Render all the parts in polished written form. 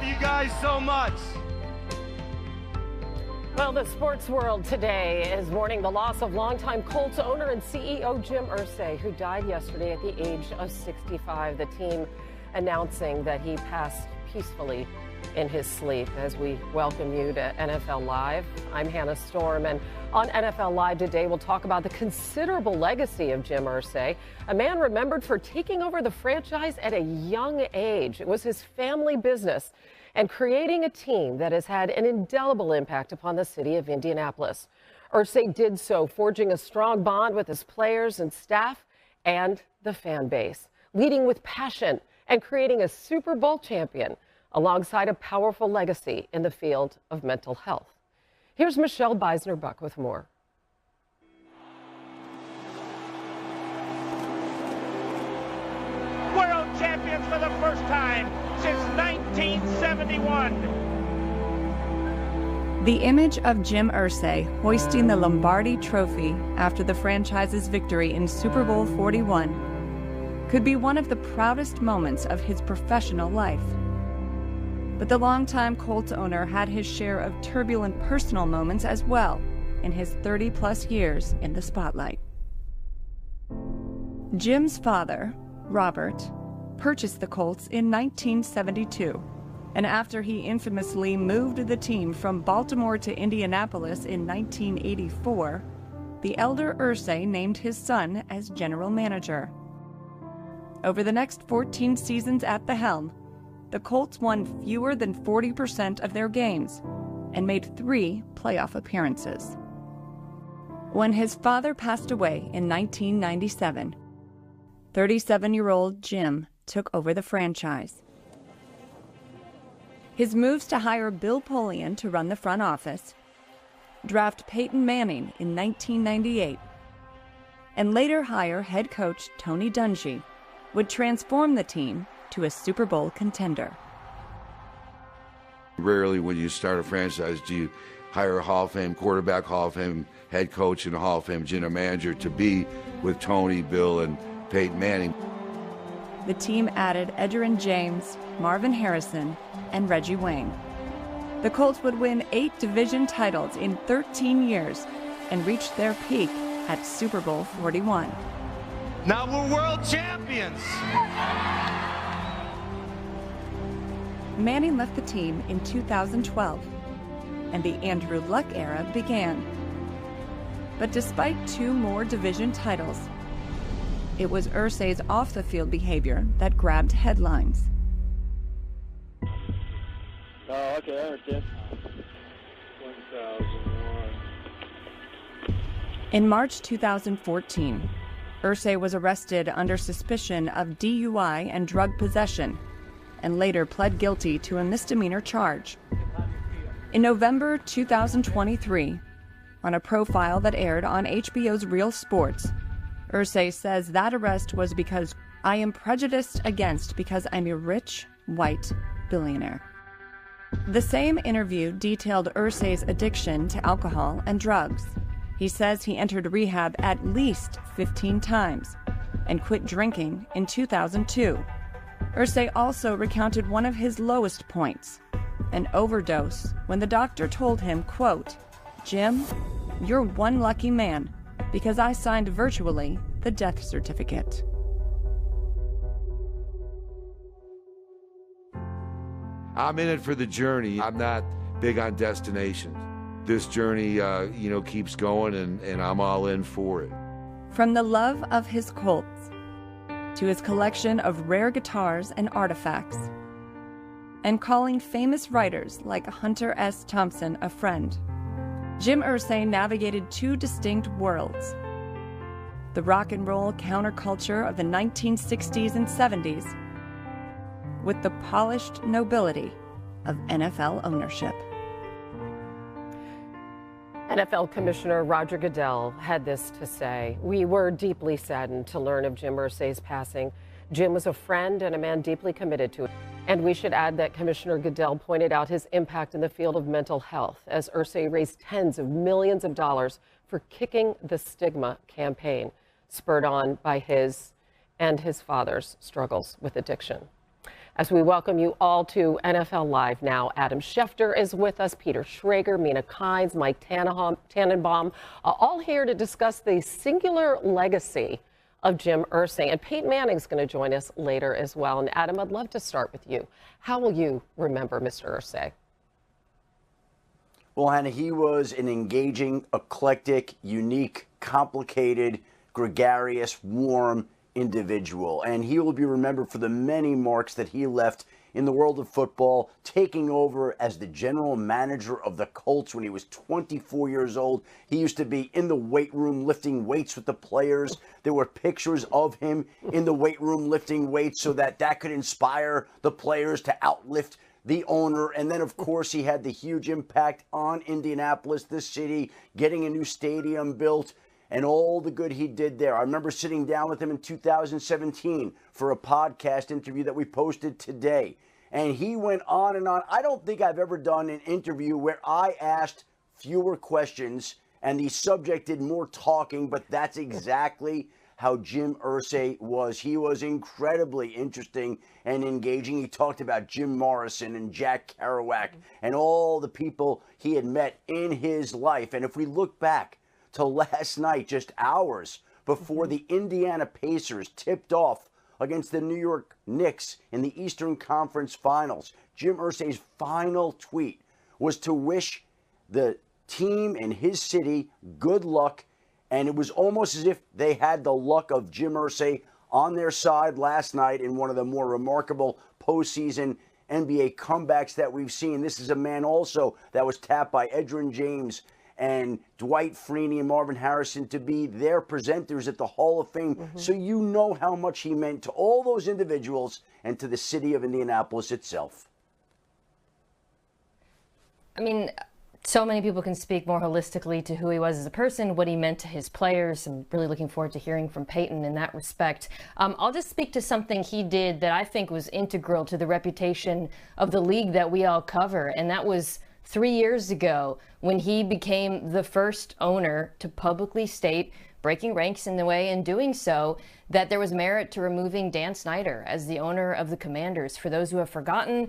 love you guys so much. Well, the sports world today is mourning the loss of longtime Colts owner and CEO Jim Irsay, who died yesterday at the age of 65. The team announcing that he passed peacefully in his sleep. As we welcome you to NFL Live, I'm Hannah Storm, and on NFL Live today we'll talk about the considerable legacy of Jim Irsay, a man remembered for taking over the franchise at a young age. It was his family business and creating a team that has had an indelible impact upon the city of Indianapolis. Irsay did so, forging a strong bond with his players and staff and the fan base, leading with passion and creating a Super Bowl champion alongside a powerful legacy in the field of mental health. Here's Michelle Beisner-Buck with more. World champions for the first time since 1971. The image of Jim Irsay hoisting the Lombardi Trophy after the franchise's victory in Super Bowl 41 could be one of the proudest moments of his professional life. But the longtime Colts owner had his share of turbulent personal moments as well in his 30-plus years in the spotlight. Jim's father, Robert, purchased the Colts in 1972, and after he infamously moved the team from Baltimore to Indianapolis in 1984, the elder Irsay named his son as general manager. Over the next 14 seasons at the helm, the Colts won fewer than 40% of their games and made 3 playoff appearances. When his father passed away in 1997, 37-year-old Jim took over the franchise. His moves to hire Bill Polian to run the front office, draft Peyton Manning in 1998, and later hire head coach Tony Dungy would transform the team to a Super Bowl contender. Rarely when you start a franchise do you hire a Hall of Fame quarterback, Hall of Fame head coach, and a Hall of Fame general manager to be with Tony, Bill, and Peyton Manning. The team added Edgerrin James, Marvin Harrison, and Reggie Wayne. The Colts would win 8 division titles in 13 years and reach their peak at Super Bowl 41. Now we're world champions. Manning left the team in 2012, and the Andrew Luck era began. But despite 2 more division titles, it was Irsay's off-the-field behavior that grabbed headlines. Oh, okay, I understand. 1001. In March 2014, Irsay was arrested under suspicion of DUI and drug possession, and later pled guilty to a misdemeanor charge. In November 2023, on a profile that aired on HBO's Real Sports, Irsay says that arrest was because I am prejudiced against because I'm a rich, white billionaire. The same interview detailed Irsay's addiction to alcohol and drugs. He says he entered rehab at least 15 times and quit drinking in 2002. Irsay also recounted one of his lowest points, an overdose, when the doctor told him, quote, "Jim, you're one lucky man, because I signed virtually the death certificate." I'm in it for the journey. I'm not big on destinations. This journey, keeps going, and I'm all in for it. From the love of his Colts to his collection of rare guitars and artifacts, and calling famous writers like Hunter S. Thompson a friend, Jim Irsay navigated 2 distinct worlds: the rock and roll counterculture of the 1960s and 70s, with the polished nobility of NFL ownership. NFL Commissioner Roger Goodell had this to say: "We were deeply saddened to learn of Jim Irsay's passing. Jim was a friend and a man deeply committed to it." And we should add that Commissioner Goodell pointed out his impact in the field of mental health, as Irsay raised tens of millions of dollars for Kicking the Stigma campaign, spurred on by his and his father's struggles with addiction. As we welcome you all to NFL Live now, Adam Schefter is with us, Peter Schrager, Mina Kimes, Mike Tannenbaum, all here to discuss the singular legacy of Jim Irsay. And Peyton Manning's going to join us later as well. And Adam, I'd love to start with you. How will you remember Mr. Irsay? Well, Hannah, he was an engaging, eclectic, unique, complicated, gregarious, warm individual. And he will be remembered for the many marks that he left in the world of football, taking over as the general manager of the Colts when he was 24 years old. He used to be in the weight room lifting weights with the players. There were pictures of him in the weight room lifting weights so that could inspire the players to outlift the owner. And then, of course, he had the huge impact on Indianapolis, the city, getting a new stadium built, and all the good he did there. I remember sitting down with him in 2017 for a podcast interview that we posted today. And he went on and on. I don't think I've ever done an interview where I asked fewer questions and the subject did more talking, but that's exactly how Jim Irsay was. He was incredibly interesting and engaging. He talked about Jim Morrison and Jack Kerouac and all the people he had met in his life. And if we look back to last night, just hours before the Indiana Pacers tipped off against the New York Knicks in the Eastern Conference Finals, Jim Irsay's final tweet was to wish the team in his city good luck. And it was almost as if they had the luck of Jim Irsay on their side last night in one of the more remarkable postseason NBA comebacks that we've seen. This is a man also that was tapped by Edgerrin James and Dwight Freeney and Marvin Harrison to be their presenters at the Hall of Fame. So you know how much he meant to all those individuals and to the city of Indianapolis itself. I mean, so many people can speak more holistically to who he was as a person, what he meant to his players. I'm really looking forward to hearing from Peyton in that respect. I'll just speak to something he did that I think was integral to the reputation of the league that we all cover, and that was 3 years ago when he became the first owner to publicly state, breaking ranks in the way and doing so, that there was merit to removing Dan Snyder as the owner of the Commanders. For those who have forgotten,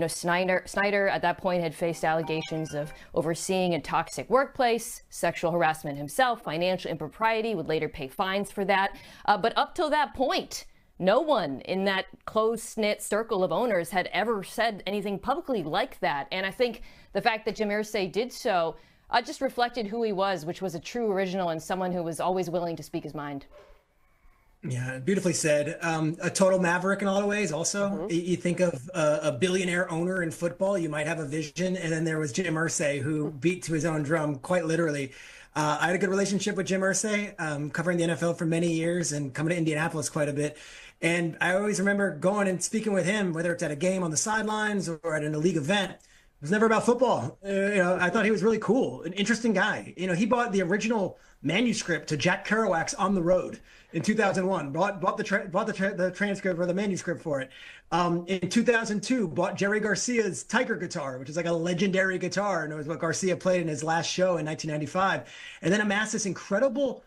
Snyder at that point had faced allegations of overseeing a toxic workplace, sexual harassment himself, financial impropriety, would later pay fines for that. But up till that point, no one in that close-knit circle of owners had ever said anything publicly like that. And I think the fact that Jim Irsay did so just reflected who he was, which was a true original and someone who was always willing to speak his mind. Yeah, beautifully said. A total maverick in a lot of ways also. You think of a billionaire owner in football, you might have a vision, and then there was Jim Irsay who beat to his own drum, quite literally. I had a good relationship with Jim Irsay, covering the NFL for many years and coming to Indianapolis quite a bit. And I always remember going and speaking with him, whether it's at a game on the sidelines or at a league event. It was never about football. I thought he was really cool, an interesting guy. He bought the original manuscript to Jack Kerouac's On the Road in 2001. Bought the transcript or the manuscript for it. In 2002, bought Jerry Garcia's Tiger guitar, which is like a legendary guitar, and it was what Garcia played in his last show in 1995. And then amassed this incredible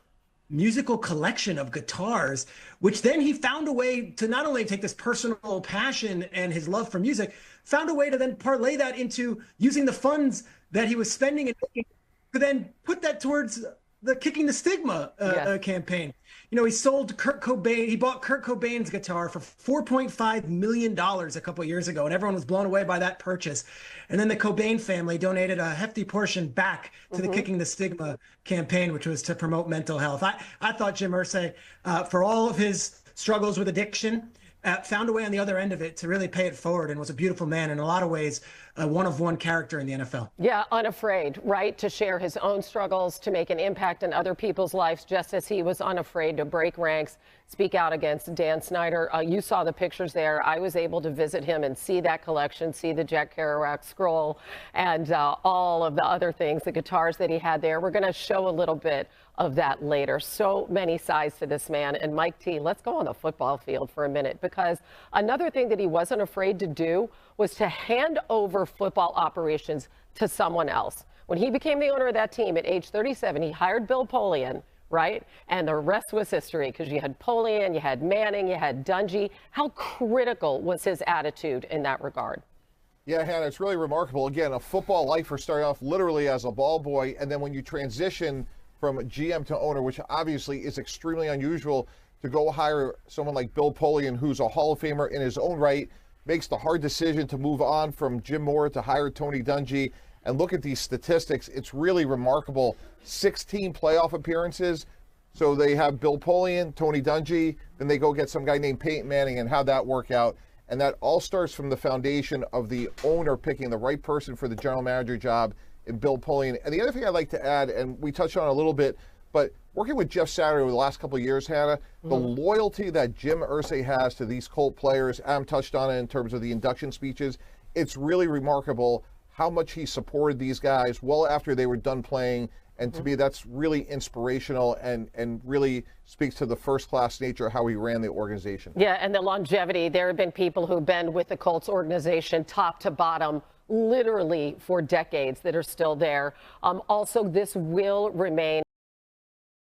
musical collection of guitars, which then he found a way to not only take this personal passion and his love for music, found a way to then parlay that into using the funds that he was spending and to then put that towards the Kicking the Stigma campaign. He sold Kurt Cobain. He bought Kurt Cobain's guitar for $4.5 million a couple of years ago, and everyone was blown away by that purchase. And then the Cobain family donated a hefty portion back to the Kicking the Stigma campaign, which was to promote mental health. I thought Jim Irsay, for all of his struggles with addiction, found a way on the other end of it to really pay it forward, and was a beautiful man in a lot of ways, a one-of-one character in the NFL. Yeah, unafraid, right, to share his own struggles, to make an impact in other people's lives, just as he was unafraid to break ranks, speak out against Dan Snyder. You saw the pictures there. I was able to visit him and see that collection, see the Jack Kerouac scroll, and all of the other things, the guitars that he had there. We're going to show a little bit of that later. So many sides to this man. And Mike T, let's go on the football field for a minute, because another thing that he wasn't afraid to do was to hand over football operations to someone else. When he became the owner of that team at age 37, he hired Bill Polian, right? And the rest was history because you had Polian, you had Manning, you had Dungy. How critical was his attitude in that regard? Yeah, Hannah, it's really remarkable. Again, a football lifer starting off literally as a ball boy, and then when you transition from GM to owner, which obviously is extremely unusual, to go hire someone like Bill Polian, who's a Hall of Famer in his own right, makes the hard decision to move on from Jim Moore to hire Tony Dungy. And look at these statistics. It's really remarkable. 16 playoff appearances. So they have Bill Polian, Tony Dungy, then they go get some guy named Peyton Manning, and how'd that work out? And that all starts from the foundation of the owner picking the right person for the general manager job in Bill Polian. And the other thing I'd like to add, and we touched on it a little bit, but working with Jeff Saturday over the last couple of years, Hannah, the loyalty that Jim Irsay has to these Colt players, Adam touched on it in terms of the induction speeches, it's really remarkable how much he supported these guys well after they were done playing. And to me, that's really inspirational and really speaks to the first-class nature of how he ran the organization. Yeah, and the longevity. There have been people who've been with the Colts organization top to bottom literally for decades that are still there. Also, this will remain